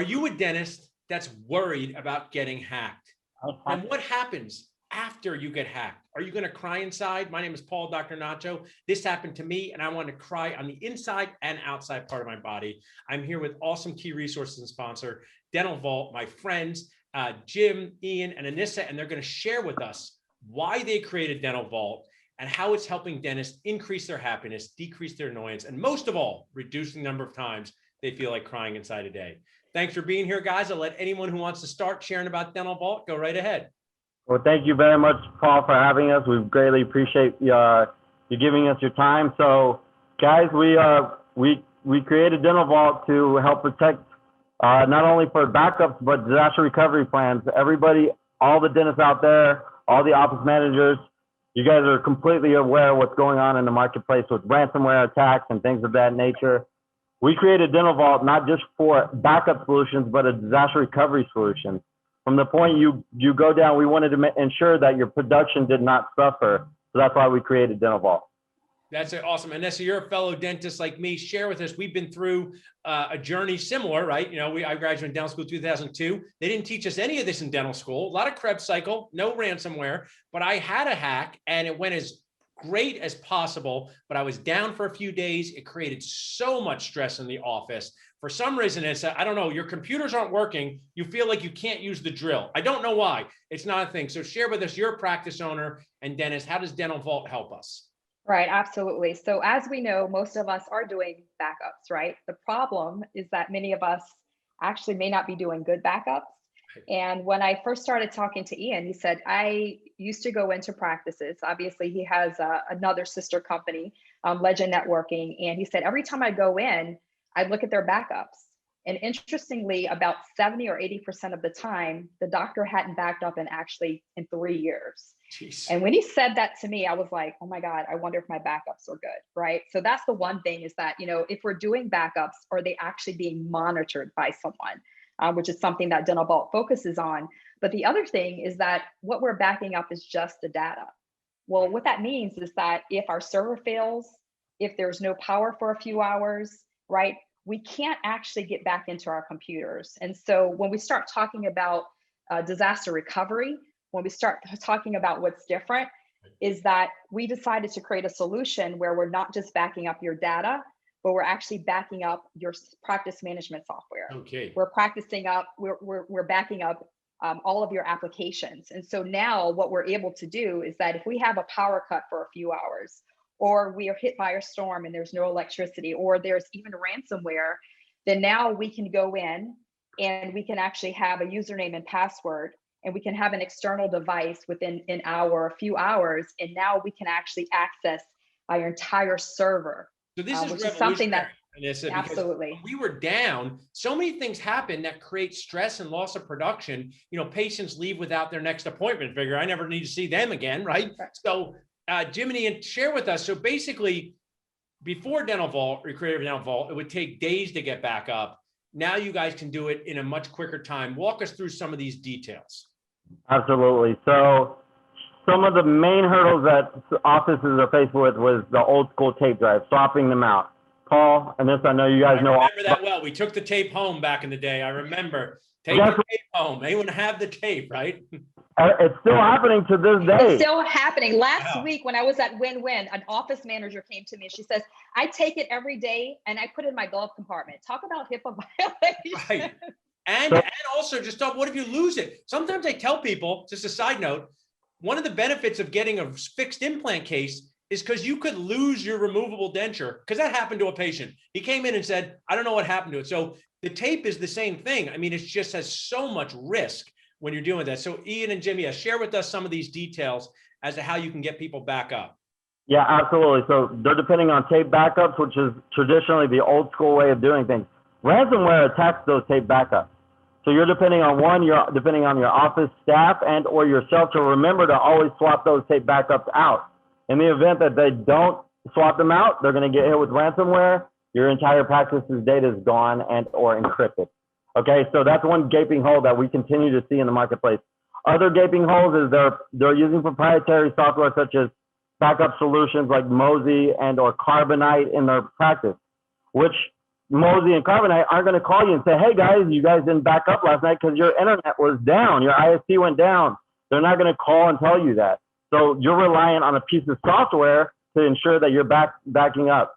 Are you a dentist that's worried about getting hacked? And what happens after you get hacked? Are you going to cry inside? My name is Paul, Dr. Nacho. This happened to me, and I want to cry on the inside and outside part of my body. I'm here with awesome key resources and sponsor, Dental Vault, my friends, Jim, Ian, and Anissa, and they're going to share with us why they created Dental Vault and how it's helping dentists increase their happiness, decrease their annoyance, and most of all, reduce the number of times they feel like crying inside a day. Thanks for being here, guys. I'll let anyone who wants to start sharing about Dental Vault go right ahead. Well, thank you very much, Paul, for having us. We greatly appreciate you giving us your time. So, guys, we created Dental Vault to help protect not only for backups but disaster recovery plans. Everybody, all the dentists out there, all the office managers, you guys are completely aware of what's going on in the marketplace with ransomware attacks and things of that nature. We created Dental Vault not just for backup solutions, but a disaster recovery solution. From the point you go down, we wanted to ensure that your production did not suffer. So that's why we created Dental Vault. That's awesome. Anissa, you're a fellow dentist like me. Share with us. We've been through a journey similar, right? You know, I graduated in dental school 2002. They didn't teach us any of this in dental school. A lot of Krebs cycle, no ransomware, but I had a hack and it went as great as possible, but I was down for a few days. It created so much stress in the office. For some reason, I don't know, your computers aren't working. You feel like you can't use the drill. I don't know why. It's not a thing. So share with us, you're a practice owner and dentist. How does Dental Vault help us? Right, absolutely. So as we know, most of us are doing backups, right? The problem is that many of us actually may not be doing good backups. And when I first started talking to Ian, he said, I used to go into practices. Obviously, he has another sister company, Legend Networking. And he said, every time I go in, I look at their backups. And interestingly, about 70 or 80% of the time, the doctor hadn't backed up in 3 years. Jeez. And when he said that to me, I was like, oh my God, I wonder if my backups are good, right? So that's the one thing is that, you know, if we're doing backups, are they actually being monitored by someone? Which is something that Dental Vault focuses on. But the other thing is that what we're backing up is just the data. Well, what that means is that if our server fails, if there's no power for a few hours, right, we can't actually get back into our computers. And so when we start talking about disaster recovery, when we start talking about what's different, is that we decided to create a solution where we're not just backing up your data, but we're actually backing up your practice management software. Okay. We're backing up all of your applications. And so now what we're able to do is that if we have a power cut for a few hours, or we are hit by a storm and there's no electricity, or there's even ransomware, then now we can go in and we can actually have a username and password, and we can have an external device within an hour, or a few hours, and now we can actually access our entire server. So this is which is something that Anissa, absolutely we were down. So many things happen that create stress and loss of production. You know, patients leave without their next appointment. Figure I never need to see them again, right? So Jim and Ian, share with us. So basically, before Dental Vault, or created Dental Vault, it would take days to get back up. Now you guys can do it in a much quicker time. Walk us through some of these details. Absolutely. So some of the main hurdles that offices are faced with was the old school tape drive, swapping them out. Paul, and this, I know you guys know. I remember that well. We took the tape home back in the day. I remember. Take the tape home. Anyone have the tape, right? It's still happening to this day. It's still happening. Last week when I was at Win-Win, an office manager came to me and she says, I take it every day and I put it in my glove compartment. Talk about HIPAA violation. Right. And also just what if you lose it? Sometimes I tell people, just a side note, one of the benefits of getting a fixed implant case is because you could lose your removable denture, because that happened to a patient. He came in and said, I don't know what happened to it. So the tape is the same thing. I mean, it just has so much risk when you're doing that. So Ian and Jimmy, share with us some of these details as to how you can get people back up. Yeah, absolutely. So they're depending on tape backups, which is traditionally the old school way of doing things. Ransomware attacks those tape backups. So you're depending on you're depending on your office staff and or yourself to remember to always swap those tape backups out. In the event that they don't swap them out, they're going to get hit with ransomware. Your entire practice's data is gone and or encrypted. Okay, so that's one gaping hole that we continue to see in the marketplace. Other gaping holes is they're using proprietary software such as backup solutions like Mozy and or Carbonite in their practice, which Mosey and Carbonite aren't going to call you and say, hey guys, you guys didn't back up last night because your internet was down, your ISP went down. They're not going to call and tell you that. So you're relying on a piece of software to ensure that you're backing up.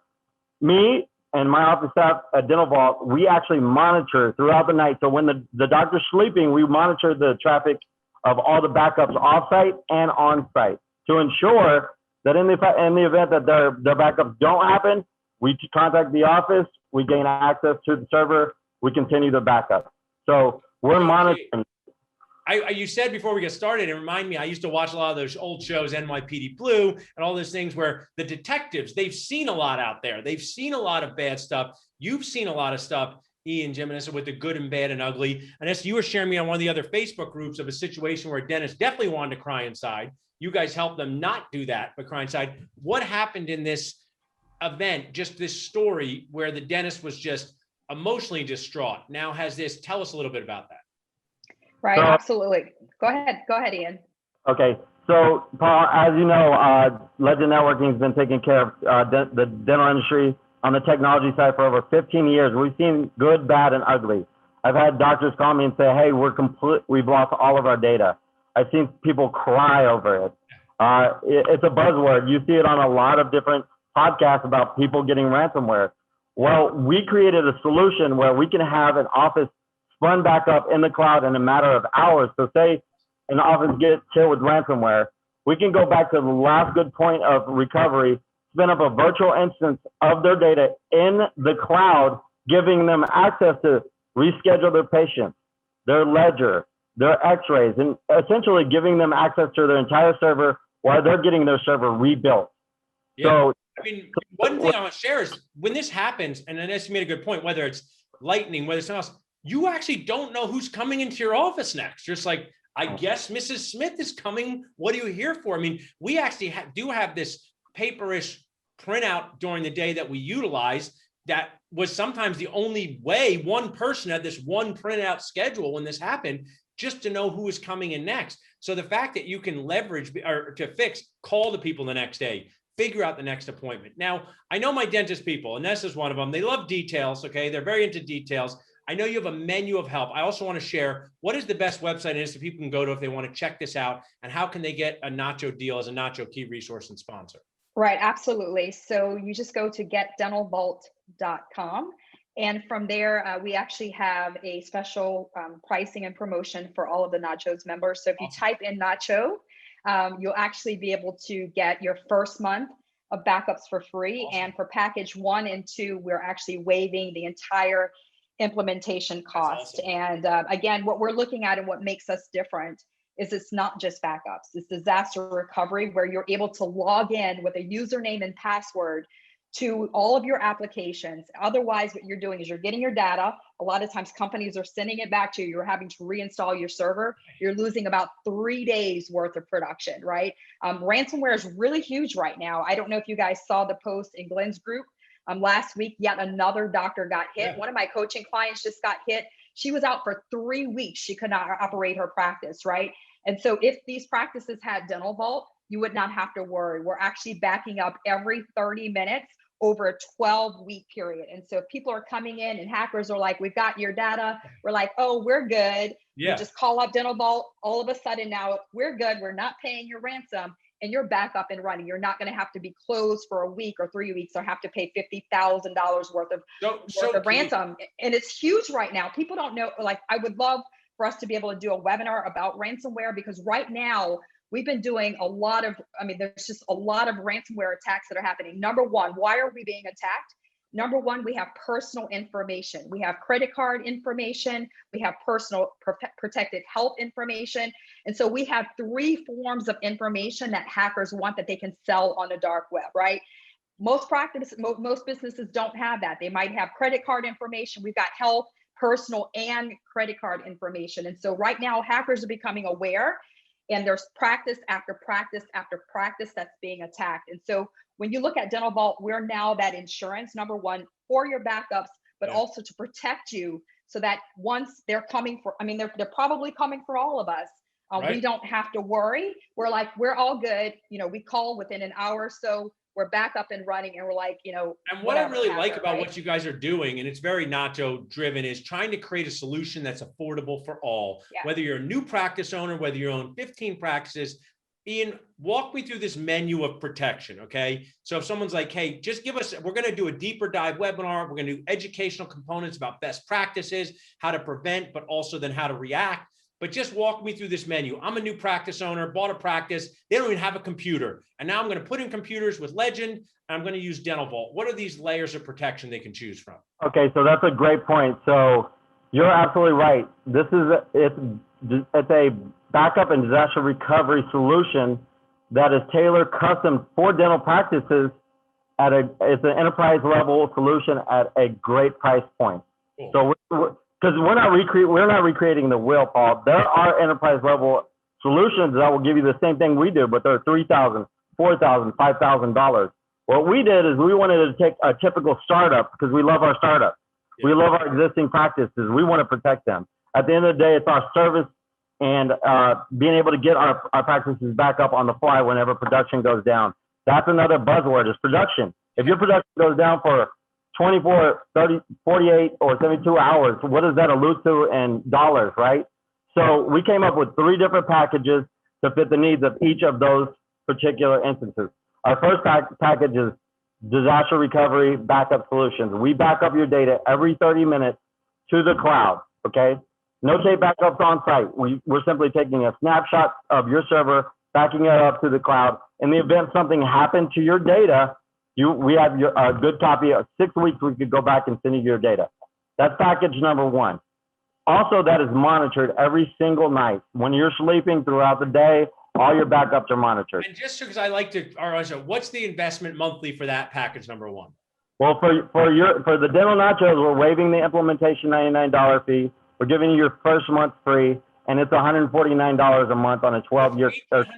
Me and my office staff at Dental Vault, we actually monitor throughout the night. So when the doctor's sleeping, we monitor the traffic of all the backups off-site and on-site to ensure that in the event that their backups don't happen, we contact the office, we gain access to the server, we continue the backup. So we're monitoring. You said before we get started, and remind me, I used to watch a lot of those old shows, NYPD Blue, and all those things where the detectives, they've seen a lot out there. They've seen a lot of bad stuff. You've seen a lot of stuff, Ian, Jim, and Anissa, with the good and bad and ugly. Anissa, you were sharing me on one of the other Facebook groups of a situation where a dentist definitely wanted to cry inside. You guys helped them not do that, but cry inside. What happened in this event, just this story where the dentist was just emotionally distraught? Now has this, tell us a little bit about that. Right, absolutely. Go ahead, Ian. Okay, so Paul, as you know, Legend Networking has been taking care of the dental industry on the technology side for over 15 years. We've seen good, bad, and ugly. I've had doctors call me and say, hey, we've lost all of our data. I've seen people cry over it. It's a buzzword. You see it on a lot of different podcasts about people getting ransomware. Well, we created a solution where we can have an office spun back up in the cloud in a matter of hours. So say an office gets hit with ransomware, we can go back to the last good point of recovery, spin up a virtual instance of their data in the cloud, giving them access to reschedule their patients, their ledger, their x-rays, and essentially giving them access to their entire server while they're getting their server rebuilt. Yeah. So, I mean, one thing I want to share is when this happens, and Anissa made a good point, whether it's lightning, whether it's something else, you actually don't know who's coming into your office next. Just like, I guess Mrs. Smith is coming. What are you here for? I mean, we actually do have this paperish printout during the day that we utilize that was sometimes the only way. One person had this one printout schedule when this happened, just to know who is coming in next. So the fact that you can leverage or to fix, call the people the next day, figure out the next appointment. Now, I know my dentist people, and this is one of them, they love details, okay? They're very into details. I know you have a menu of help. I also want to share, what is the best website is that people can go to if they want to check this out, and how can they get a Nacho deal as a Nacho key resource and sponsor? Right, absolutely. So you just go to getdentalvault.com. And from there, we actually have a special pricing and promotion for all of the Nachos members. So if you type in Nacho, you'll actually be able to get your first month of backups for free. Awesome. And for package 1 and 2, we're actually waiving the entire implementation cost. Awesome. And again, what we're looking at and what makes us different is it's not just backups, it's disaster recovery, where you're able to log in with a username and password to all of your applications. Otherwise, what you're doing is you're getting your data. A lot of times companies are sending it back to you. You're having to reinstall your server. You're losing about 3 days worth of production, right? Ransomware is really huge right now. I don't know if you guys saw the post in Glenn's group. Last week, yet another doctor got hit. Yeah. One of my coaching clients just got hit. She was out for 3 weeks. She could not operate her practice, right? And so if these practices had Dental Vault, you would not have to worry. We're actually backing up every 30 minutes over a 12-week period. And so if people are coming in and hackers are like, we've got your data, we're like, oh, we're good. Yeah. We just call up Dental Vault. All of a sudden now we're good. We're not paying your ransom and you're back up and running. You're not going to have to be closed for a week or 3 weeks or have to pay $50,000 worth of ransom. And it's huge right now. People don't know, like, I would love for us to be able to do a webinar about ransomware, because right now we've been doing a lot of, there's just a lot of ransomware attacks that are happening. Number one, why are we being attacked? Number one, we have personal information. We have credit card information. We have personal protected health information. And so we have 3 forms of information that hackers want that they can sell on the dark web, right? Most businesses don't have that. They might have credit card information. We've got health, personal, and credit card information. And so right now hackers are becoming aware, and there's practice after practice after practice that's being attacked. And so when you look at Dental Vault, we're now that insurance, number one, for your backups, but also to protect you so that once they're coming for, they're probably coming for all of us. Right. We don't have to worry. We're all good. We call within an hour or so. we're back up and running, and we're like, And what I really like about right? what you guys are doing, and it's very Nacho driven, is trying to create a solution that's affordable for all, whether you're a new practice owner, whether you own 15 practices. Ian, walk me through this menu of protection, okay? So if someone's like, hey, just give us, we're going to do a deeper dive webinar. We're going to do educational components about best practices, how to prevent, but also then how to react. But just walk me through this menu. I'm a new practice owner, bought a practice. They don't even have a computer. And now I'm going to put in computers with Legend, and I'm going to use Dental Vault. What are these layers of protection they can choose from? Okay, so that's a great point. So you're absolutely right. It's a backup and disaster recovery solution that is tailored custom for dental practices it's an enterprise level solution at a great price point. Cool. So because we're not recreating the wheel, Paul. There are enterprise level solutions that will give you the same thing we do, but they're $3,000, $4,000, $5,000. What we did is we wanted to take a typical startup, because we love our startups. Yeah. We love our existing practices. We want to protect them. At the end of the day, it's our service and being able to get our practices back up on the fly whenever production goes down. That's another buzzword, is production. If your production goes down for 24, 30, 48, or 72 hours, what does that allude to in dollars, right? So we came up with 3 different packages to fit the needs of each of those particular instances. Our first package is disaster recovery backup solutions. We back up your data every 30 minutes to the cloud, okay? No tape backups on site. We're simply taking a snapshot of your server, backing it up to the cloud. In the event something happened to your data, we have a good copy of 6 weeks. We could go back and send you your data. That's package number 1. Also, that is monitored every single night. When you're sleeping throughout the day, all your backups are monitored. And just because I like to, what's the investment monthly for that package number 1? Well, for the dental nachos, we're waiving the implementation $99 fee. We're giving you your first month free, and it's $149 a month on a 12-year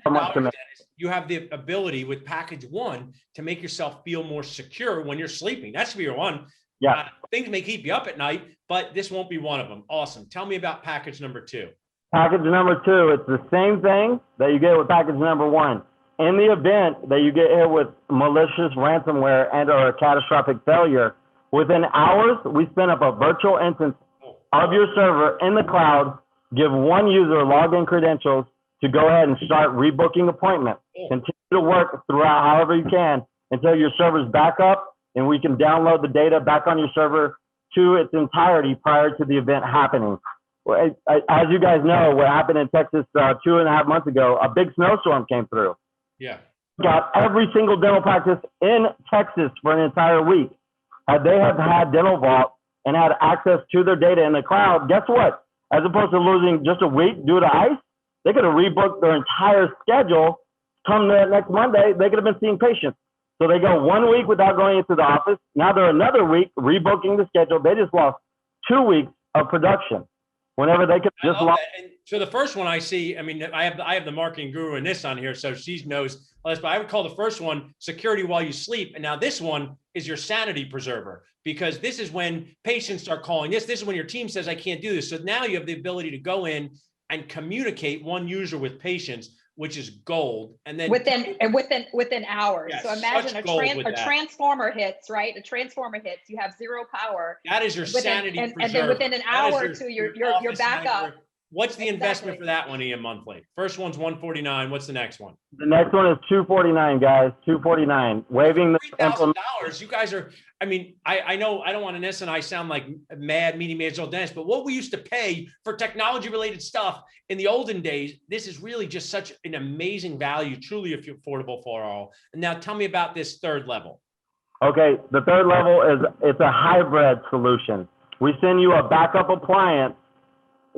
month commitment. You have the ability with package 1 to make yourself feel more secure when you're sleeping. That should be your 1. Yeah. Things may keep you up at night, but this won't be one of them. Awesome. Tell me about package number 2. Package number 2, it's the same thing that you get with package number 1. In the event that you get hit with malicious ransomware and or a catastrophic failure, within hours, we spin up a virtual instance of your server in the cloud, give one user login credentials to go ahead and start rebooking appointments. Continue to work throughout however you can until your server's back up, and we can download the data back on your server to its entirety prior to the event happening. As you guys know, what happened in Texas 2.5 months ago, a big snowstorm came through. Yeah. Got every single dental practice in Texas for an entire week. They have had Dental Vault and had access to their data in the cloud. Guess what? As opposed to losing just a week due to ice, they could have rebooked their entire schedule. Come the next Monday, they could have been seeing patients. So they go 1 week without going into the office. Now they're another week rebooking the schedule. They just lost 2 weeks of production. Whenever they could just lost. So the first one I see, I mean, I have the marketing guru Anissa on here, so she knows this, but I would call the first one security while you sleep. And now this one is your sanity preserver, because this is when patients start calling this. This is when your team says, I can't do this. So now you have the ability to go in and communicate one user with patients, which is gold. And then within hours. Yes, so imagine a transformer hits, right? A transformer hits, you have zero power. That is your sanity preserver. And then within an hour or two, you're back up. What's the investment for that one, Ian, monthly? First one's $149. What's the next one? The next one is $249, guys. $249. Waiving the $3,000. You guys are. I mean, I know I don't want Anissa and I sound like mad, meaty man's old dentist, but what we used to pay for technology-related stuff in the olden days, this is really just such an amazing value, truly affordable for all. And now tell me about this third level. Okay, the third level it's a hybrid solution. We send you a backup appliance.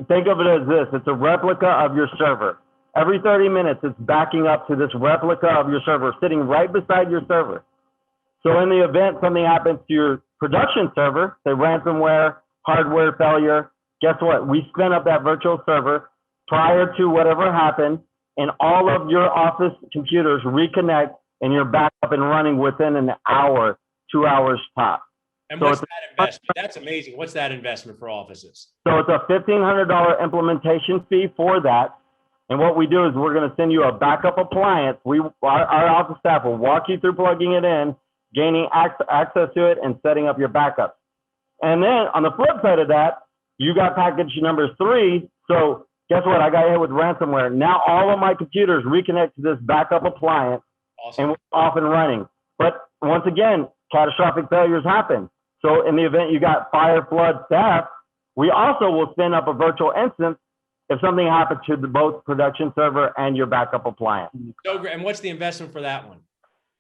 Think of it as this. It's a replica of your server. Every 30 minutes, it's backing up to this replica of your server, sitting right beside your server. So in the event something happens to your production server, say ransomware, hardware failure, guess what? We spin up that virtual server prior to whatever happened, and all of your office computers reconnect, and you're back up and running within an hour, 2 hours top. And what's that investment? That's amazing. What's that investment for offices? So it's a $1,500 implementation fee for that. And what we do is we're going to send you a backup appliance. Our office staff will walk you through plugging it in, gaining access to it, and setting up your backup. And then on the flip side of that, you got package number 3. So guess what? I got hit with ransomware. Now all of my computers reconnect to this backup appliance. Awesome. And we're off and running. But once again, catastrophic failures happen. So in the event you got fire, flood, theft, we also will spin up a virtual instance if something happened to both production server and your backup appliance. So great. And what's the investment for that one?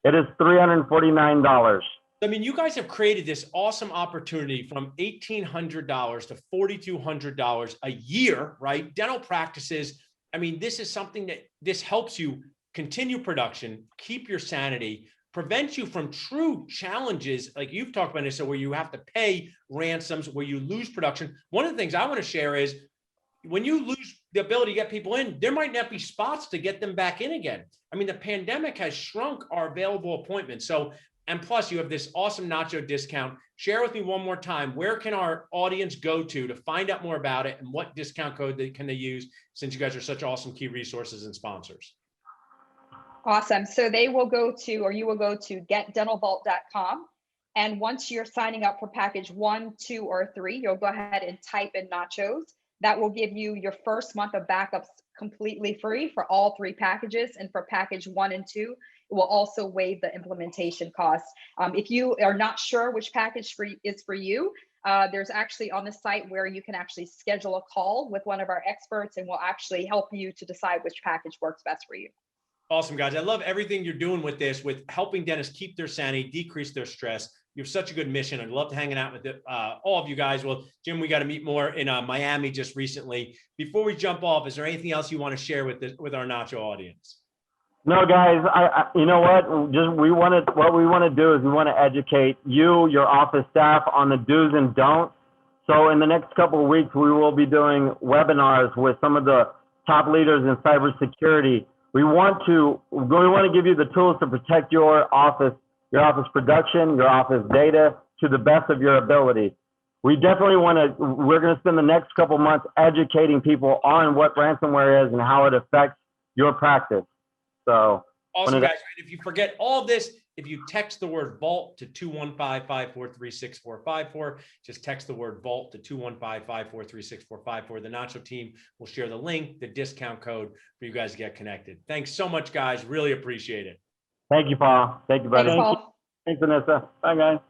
It is $349. I mean, you guys have created this awesome opportunity from $1,800 to $4,200 a year, right? Dental practices. I mean, this is something that this helps you continue production, keep your sanity, prevent you from true challenges like you've talked about, Anissa, where you have to pay ransoms, where you lose production. One of the things I want to share is when you lose the ability to get people in, there might not be spots to get them back in again. I mean, the pandemic has shrunk our available appointments. So, and plus you have this awesome Nacho discount. Share with me one more time, where can our audience go to find out more about it, and what discount code can they use, since you guys are such awesome key resources and sponsors? Awesome. So they will go to, or you will go to getdentalvault.com. And once you're signing up for package 1, 2, or 3, you'll go ahead and type in Nachos. That will give you your first month of backups completely free for all 3 packages. And for package 1 and 2, it will also waive the implementation costs. If you are not sure which package is for you, there's actually on the site where you can actually schedule a call with one of our experts, and we'll actually help you to decide which package works best for you. Awesome, guys. I love everything you're doing with this, with helping dentists keep their sanity, decrease their stress. You have such a good mission. I'd love hanging out with all of you guys. Well, Jim, we got to meet more in Miami just recently. Before we jump off, is there anything else you want to share with our Nacho audience? No, guys, you know what? What we want to do is we want to educate you, your office staff, on the do's and don'ts. So in the next couple of weeks, we will be doing webinars with some of the top leaders in cybersecurity. We want to give you the tools to protect your office production, your office data to the best of your ability. We definitely we're going to spend the next couple months educating people on what ransomware is and how it affects your practice. So awesome, guys. If you forget all this, if you text the word VAULT to 215-543-6454, just text the word VAULT to 215-543-6454. The Nacho team will share the link, the discount code for you guys to get connected. Thanks so much, guys. Really appreciate it. Thank you, Paul. Thank you, buddy. Thanks, Paul. Thanks, Anissa. Bye, guys.